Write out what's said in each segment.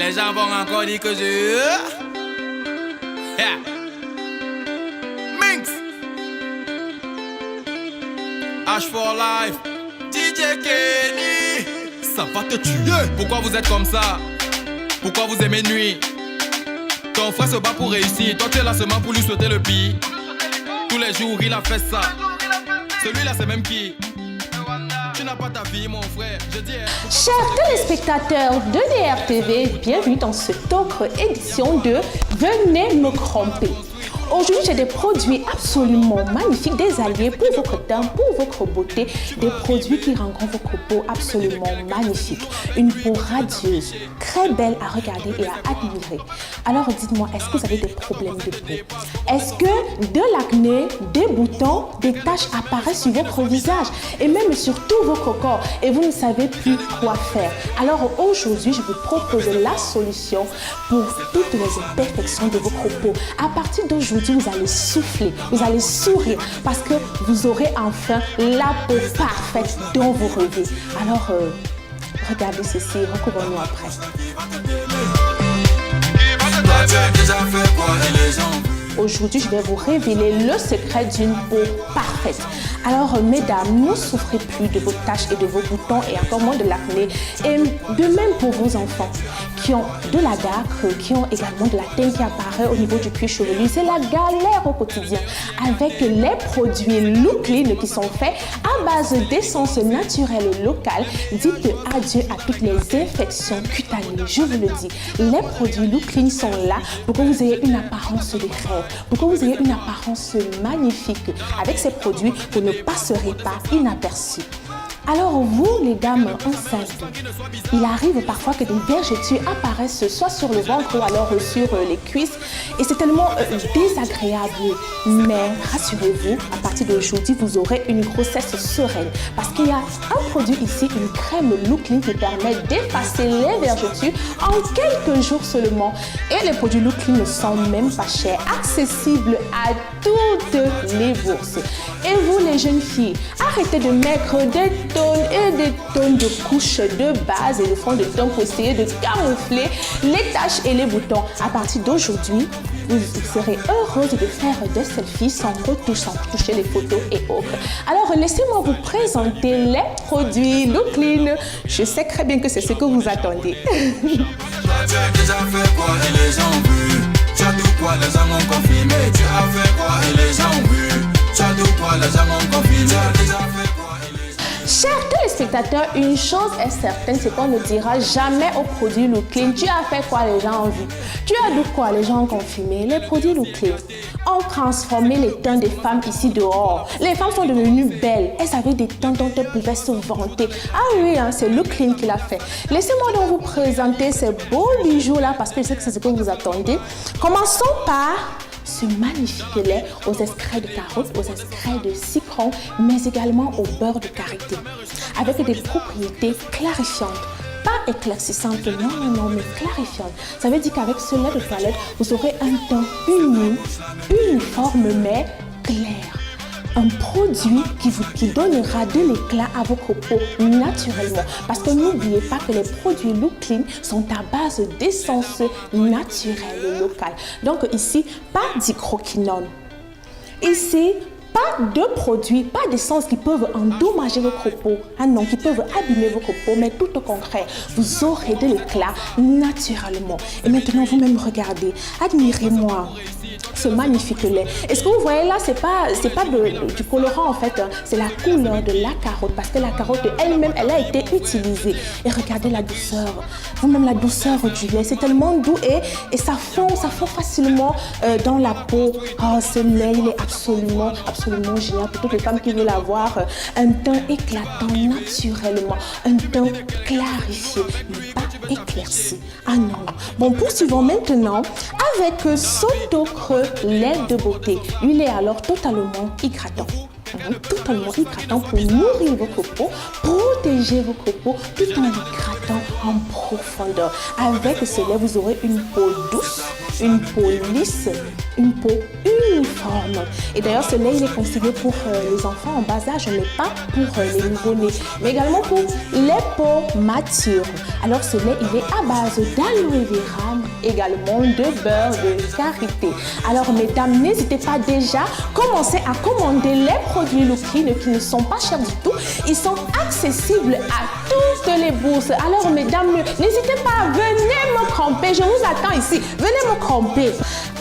Les gens vont encore dire que je... Yeah. Minx H for life DJ Kenny. Ça va te tuer. Pourquoi vous êtes comme ça? Pourquoi vous aimez nuit? Ton frère se bat pour réussir. Toi tu es là seulement pour lui souhaiter le pire. Tous les jours il a fait ça. Celui-là c'est même qui? Tu n'as pas ta vie mon frère. Je dis Chers téléspectateurs de DRTV, bienvenue dans cette autre édition de Venez me tromper. Aujourd'hui, j'ai des produits absolument magnifiques, des alliés pour votre teint, pour votre beauté, des produits qui rendront votre peau absolument magnifique. Une peau radieuse, très belle à regarder et à admirer. Alors dites-moi, est-ce que vous avez des problèmes de peau? Est-ce que de l'acné, des boutons, des taches apparaissent sur votre visage et même sur tout votre corps et vous ne savez plus quoi faire? Alors aujourd'hui, je vous propose la solution pour toutes les imperfections de votre peau. À partir d'aujourd'hui, vous allez souffler, vous allez sourire parce que vous aurez enfin la peau parfaite dont vous rêvez. Alors, regardez ceci, recouvrons-nous après. Aujourd'hui, je vais vous révéler le secret d'une peau parfaite. Alors, mesdames, ne souffrez plus de vos taches et de vos boutons et encore moins de l'acné. Et de même pour vos enfants qui ont de la dacre, qui ont également de la teinte qui apparaît au niveau du cuir chevelu. C'est la galère au quotidien avec les produits Look Clean qui sont faits à base d'essence naturelle locale. Dites adieu à toutes les infections cutanées. Je vous le dis, les produits Look Clean sont là pour que vous ayez une apparence de rêve, pour que vous ayez une apparence magnifique. Avec ces produits, vous ne passerez pas inaperçus. Alors vous, les dames enceintes, il arrive parfois que des vergetures apparaissent soit sur le ventre ou alors sur les cuisses et c'est tellement désagréable. Mais rassurez-vous, à partir d'aujourd'hui, vous aurez une grossesse sereine parce qu'il y a un produit ici, une crème Look Clean qui permet d'effacer les vergetures en quelques jours seulement. Et les produits Look Clean ne sont même pas chers, accessibles à toutes les bourses. Et vous, les jeunes filles, arrêtez de mettre des tonnes et des tonnes de couches de base et de fond de teint pour essayer de camoufler les taches et les boutons. À partir d'aujourd'hui, vous serez heureuse de faire des selfies sans retouche, sans toucher les photos et autres. Alors, laissez-moi vous présenter les produits Look Clean. Je sais très bien que c'est ce que vous attendez. Tu as déjà fait quoi et les gens ont vu? Tu as tout quoi, les gens ont confirmé. Tu as fait quoi et les gens ont vu? Tu as tout quoi, les gens ont confirmé. Tu as déjà fait quoi et les gens... Chers téléspectateurs, une chose est certaine, c'est qu'on ne dira jamais aux produits Look Clean, tu as fait quoi, les gens ont vu. Tu as dit quoi, les gens ont confirmé. Les produits Look Clean ont transformé les teints des femmes ici dehors. Les femmes sont devenues belles. Elles avaient des teints dont elles pouvaient se vanter. Ah oui, hein, c'est Look Clean qui l'a fait. Laissez-moi donc vous présenter ces beaux bijoux-là parce que je sais que c'est ce que vous attendez. Commençons par ce magnifique lait aux extraits de carottes, aux extraits de citron, mais également au beurre de karité, avec des propriétés clarifiantes. Pas éclaircissantes, non, mais clarifiantes. Ça veut dire qu'avec ce lait de toilette, vous aurez un teint uni, uniforme, mais clair. Un produit qui donnera de l'éclat à votre peau naturellement. Parce que n'oubliez pas que les produits Look Clean sont à base d'essence naturelle locale. Donc ici, pas d'hydroquinone. Ici, pas de produits, pas d'essence qui peuvent endommager votre peau. Ah non, qui peuvent abîmer votre peau, mais tout au contraire, vous aurez de l'éclat naturellement. Et maintenant, vous-même regardez, admirez-moi ce magnifique lait. Est-ce que vous voyez là, c'est pas du colorant en fait, hein. C'est la couleur de la carotte parce que la carotte elle-même, elle a été utilisée. Et regardez la douceur, vous-même la douceur du lait, c'est tellement doux et ça fond facilement dans la peau. Oh, ce lait, il est absolument génial pour toutes les femmes qui veulent avoir un teint éclatant naturellement, un teint clarifié, mais pas éclairci. Ah non. Bon, poursuivons maintenant avec Sotocreux lait de beauté. Il est alors totalement hydratant. Totalement hydratant pour nourrir votre peau, protéger votre peau tout en l'hydratant en profondeur. Avec ce lait, vous aurez une peau douce, une peau lisse, une peau uniforme. Et d'ailleurs, ce lait, il est conseillé pour les enfants en bas âge, mais pas pour les nouveau-nés, mais également pour les peaux matures. Alors, ce lait, il est à base d'aloe vera, également de beurre de karité. Alors, mesdames, n'hésitez pas déjà, commencez à commander les produits Looklyn qui ne sont pas chers du tout. Ils sont accessibles à toutes les bourses. Alors, mesdames, n'hésitez pas, venez me camper. Je vous attends ici. Venez me camper.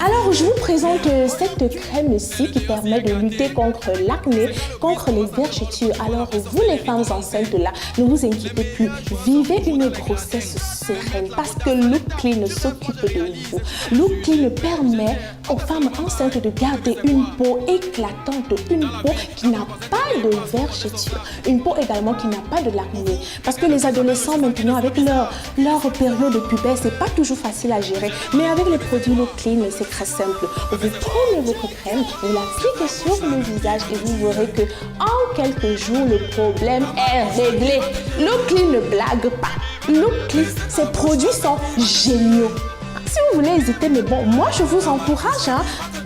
Alors, je vous présente cette crème-ci qui permet de lutter contre l'acné, contre les vergetures. Alors, vous les femmes enceintes là, ne vous inquiétez plus. Vivez une grossesse sereine parce que Looklyn s'occupe de vous. Looklyn permet aux femmes enceintes de garder une peau éclatante, une peau qui n'a pas de vergetures, une peau également qui n'a pas de l'acné. Parce que les adolescents maintenant, avec leur période de puberté, c'est pas toujours facile à gérer. Mais avec les produits Looklyn, c'est très simple. Vous prenez votre crème, vous l'appliquez sur le visage et vous verrez que en quelques jours, le problème est réglé. Looklyn ne blague pas. Looklyn, ces produits sont géniaux. Si vous voulez hésiter, mais bon, moi je vous encourage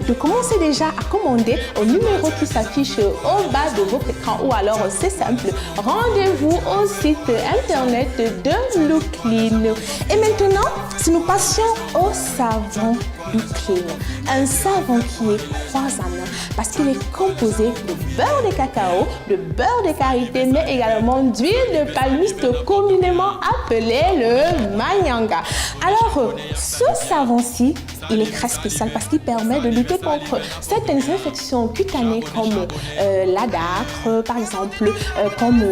de commencer déjà à commander au numéro qui s'affiche au bas de votre écran ou alors c'est simple, rendez-vous au site internet de Looklyn. Et maintenant, si nous passions au savon Looklyn, un savon qui est 3 en 1 parce qu'il est composé de beurre de cacao, de beurre de karité, mais également d'huile de palmiste communément appelée le manyanga. Alors, ce savon-ci, il est très spécial parce qu'il permet de lutter contre certaines infections cutanées comme la dacre, par exemple, comme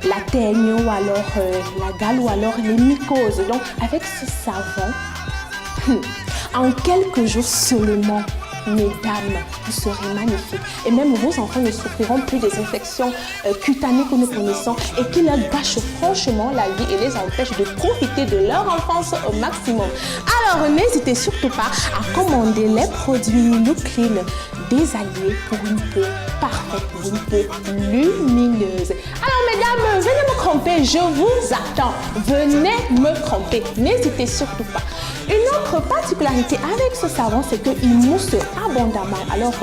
la teigne ou alors la gale ou alors les mycoses. Donc, avec ce savon, en quelques jours seulement, mesdames, vous serez magnifiques. Et même vos enfants ne souffriront plus des infections cutanées que nous connaissons et qui leur gâchent franchement la vie et les empêchent de profiter de leur enfance au maximum. Alors, n'hésitez surtout pas à commander les produits Looklyn des alliés pour une peau parfaite, pour une peau lumineuse. Alors, mesdames, venez me camper, je vous attends. Venez me camper, n'hésitez surtout pas. Une autre particularité avec ce savon, c'est qu'il mousse abondamment. Alors,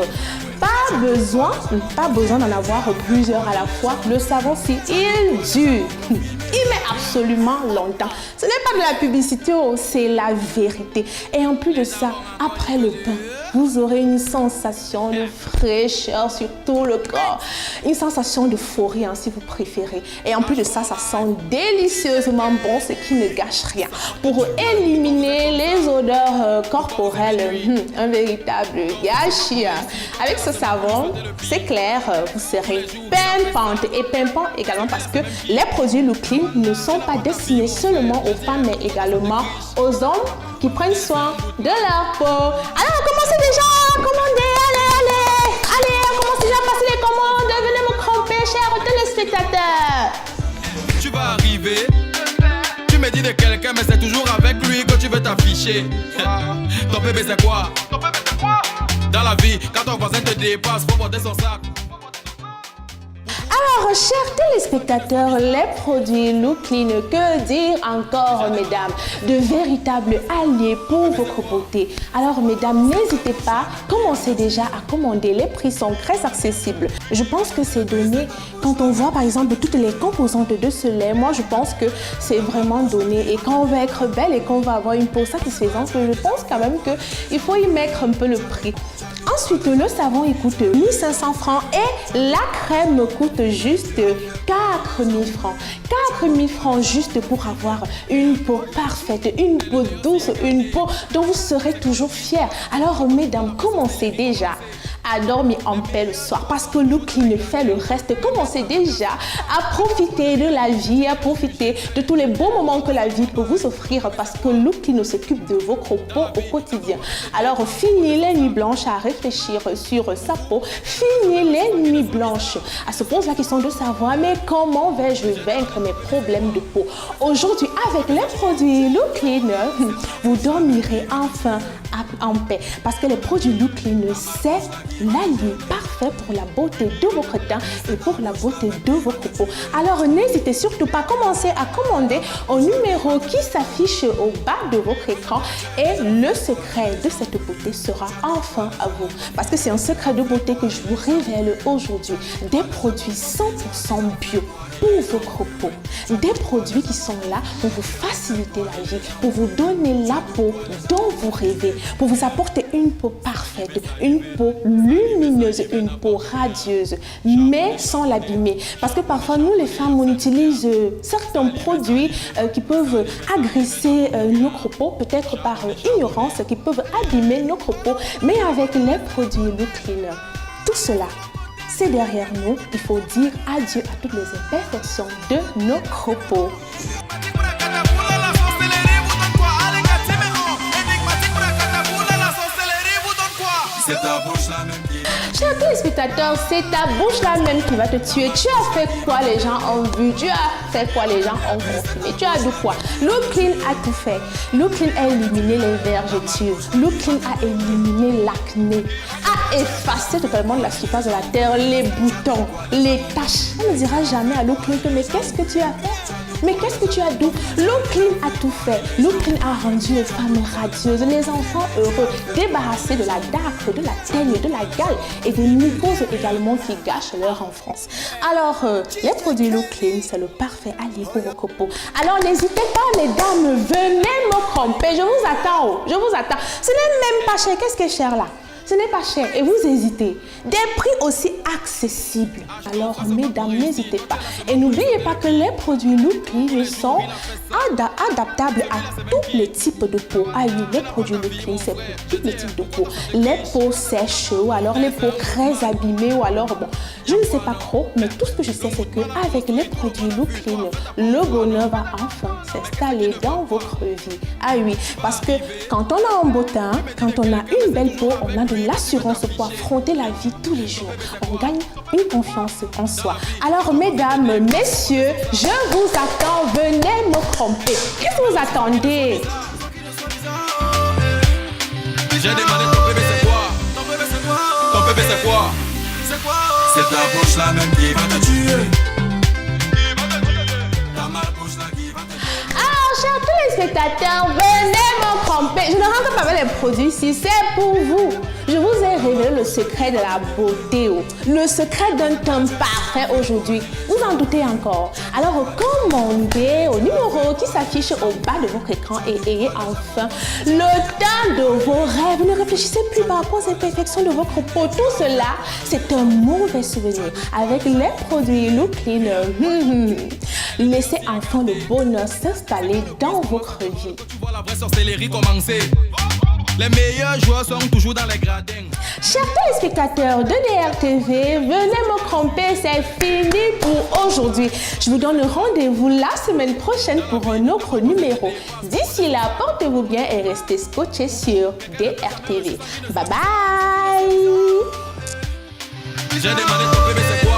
pas besoin d'en avoir plusieurs à la fois. Le savon-ci, il dure. Il met absolument longtemps. Ce n'est pas de la publicité, c'est la vérité. Et en plus de ça, après le bain, vous aurez une sensation de fraîcheur sur tout le corps. Une sensation d'euphorie, si vous préférez. Et en plus de ça, ça sent délicieusement bon, ce qui ne gâche rien. Pour éliminer les odeurs corporelles, un véritable gâchis. Avec ce savon, c'est clair, vous serez pimpante. Et pimpant également parce que les produits Looklyn ne sont pas destinés seulement aux femmes, mais également aux hommes qui prennent soin de leur peau. Alors, commencez déjà à commander. Allez, commencez déjà à passer les commandes. Venez me camper, chers téléspectateurs. Tu vas arriver, tu me dis de quelqu'un, mais c'est toujours avec lui que tu veux t'afficher. Ton bébé, c'est quoi? Dans la vie, quand ton voisin te dépasse, faut porter son sac. Alors, chers téléspectateurs, les produits Looklyn, que dire encore, mesdames? De véritables alliés pour votre beauté. Alors, mesdames, n'hésitez pas, commencez déjà à commander. Les prix sont très accessibles. Je pense que c'est donné, quand on voit par exemple toutes les composantes de ce lait, moi je pense que c'est vraiment donné. Et quand on va être belle et qu'on va avoir une peau satisfaisante, je pense quand même qu'il faut y mettre un peu le prix. Ensuite, le savon, il coûte 1500 francs et la crème coûte juste 4000 francs. 4000 francs juste pour avoir une peau parfaite, une peau douce, une peau dont vous serez toujours fiers. Alors, mesdames, commencez déjà à dormir en paix le soir parce que Looklyn fait le reste. Commencez déjà à profiter de la vie, à profiter de tous les beaux moments que la vie peut vous offrir parce que Looklyn s'occupe de votre peau au quotidien. Alors, fini les nuits blanches à réfléchir sur sa peau. Fini les nuits blanches à se poser la question de savoir mais comment vais-je vaincre mes problèmes de peau? Aujourd'hui, avec les produits Looklyn, vous dormirez enfin en paix parce que les produits Looklyn, c'est l'allié parfait pour la beauté de votre teint et pour la beauté de votre peau. Alors n'hésitez surtout pas à commencer à commander au numéro qui s'affiche au bas de votre écran et le secret de cette beauté sera enfin à vous. Parce que c'est un secret de beauté que je vous révèle aujourd'hui. Des produits 100% bio pour votre peau. Des produits qui sont là pour vous faciliter la vie, pour vous donner la peau dont vous rêvez, pour vous apporter une peau parfaite, une peau lumineuse, une peau radieuse, mais sans l'abîmer. Parce que parfois, nous les femmes, on utilise certains produits qui peuvent agresser notre peau, peut-être par ignorance, qui peuvent abîmer notre peau, mais avec les produits Look Clean, tout cela, c'est derrière nous. Il faut dire adieu à toutes les imperfections de notre peau. Chers téléspectateurs, c'est ta bouche là même qui va te tuer. Tu as fait quoi les gens ont vu? Tu as fait quoi les gens ont confirmé? Tu as dit quoi? Look Clean a tout fait. Look Clean a éliminé les vergetures. Look Clean a éliminé l'acné. A effacé totalement de la surface de la terre les boutons, les taches. On ne dira jamais à Look Clean que mais qu'est-ce que tu as fait? Mais qu'est-ce que tu as dit? Look Clean a tout fait. Look Clean a rendu les femmes radieuses, les enfants heureux, débarrassés de la dark, de la teigne, de la gale et des mucoses également qui gâchent leur enfance. Alors, les produits Look Clean, c'est le parfait allié pour votre peau. Alors, n'hésitez pas, mesdames, venez me tromper. Je vous attends, oh, je vous attends. Ce n'est même pas cher. Qu'est-ce qui est cher là? Ce n'est pas cher et vous hésitez. Des prix aussi accessibles. Alors, mesdames, n'hésitez pas. Et n'oubliez pas que les produits Look Clean sont adaptables à tous les types de peau. Ah oui, les produits Look Clean, c'est pour tous les types de peau. Les peaux sèches ou alors les peaux très abîmées ou alors, bon, je ne sais pas trop, mais tout ce que je sais, c'est qu'avec les produits Look Clean, le bonheur va enfin s'installer dans votre vie. Ah oui, parce que quand on a un beau teint, quand on a une belle peau, on a de l'assurance pour affronter la vie tous les jours. On gagne une confiance en soi. Alors, mesdames, messieurs, je vous attends. Venez me tromper. Qu'est-ce que vous attendez? J'ai demandé ton bébé c'est quoi? Ton bébé c'est quoi? Ton bébé c'est quoi? C'est quoi? C'est ta bouche là même qui va te tuer. Chers téléspectateurs, venez me tromper. Je ne rentre pas avec les produits ici, c'est pour vous. Je vous ai révélé le secret de la beauté, le secret d'un teint parfait aujourd'hui. Vous en doutez encore? Alors commandez au numéro qui s'affiche au bas de votre écran et ayez enfin le teint de vos rêves. Ne réfléchissez plus par rapport aux imperfections de votre peau. Tout cela, c'est un mauvais souvenir. Avec les produits Look Clean, laissez enfin le bonheur s'installer dans votre vie. Tu vois la vraie sorcellerie commencer. Les meilleurs joueurs sont toujours dans les gradins. Chers téléspectateurs de DRTV, venez me tromper, c'est fini pour aujourd'hui. Je vous donne rendez-vous la semaine prochaine pour un autre numéro. D'ici là, portez-vous bien et restez scotchés sur DRTV. Bye bye. J'ai demandé ton bébé c'est quoi?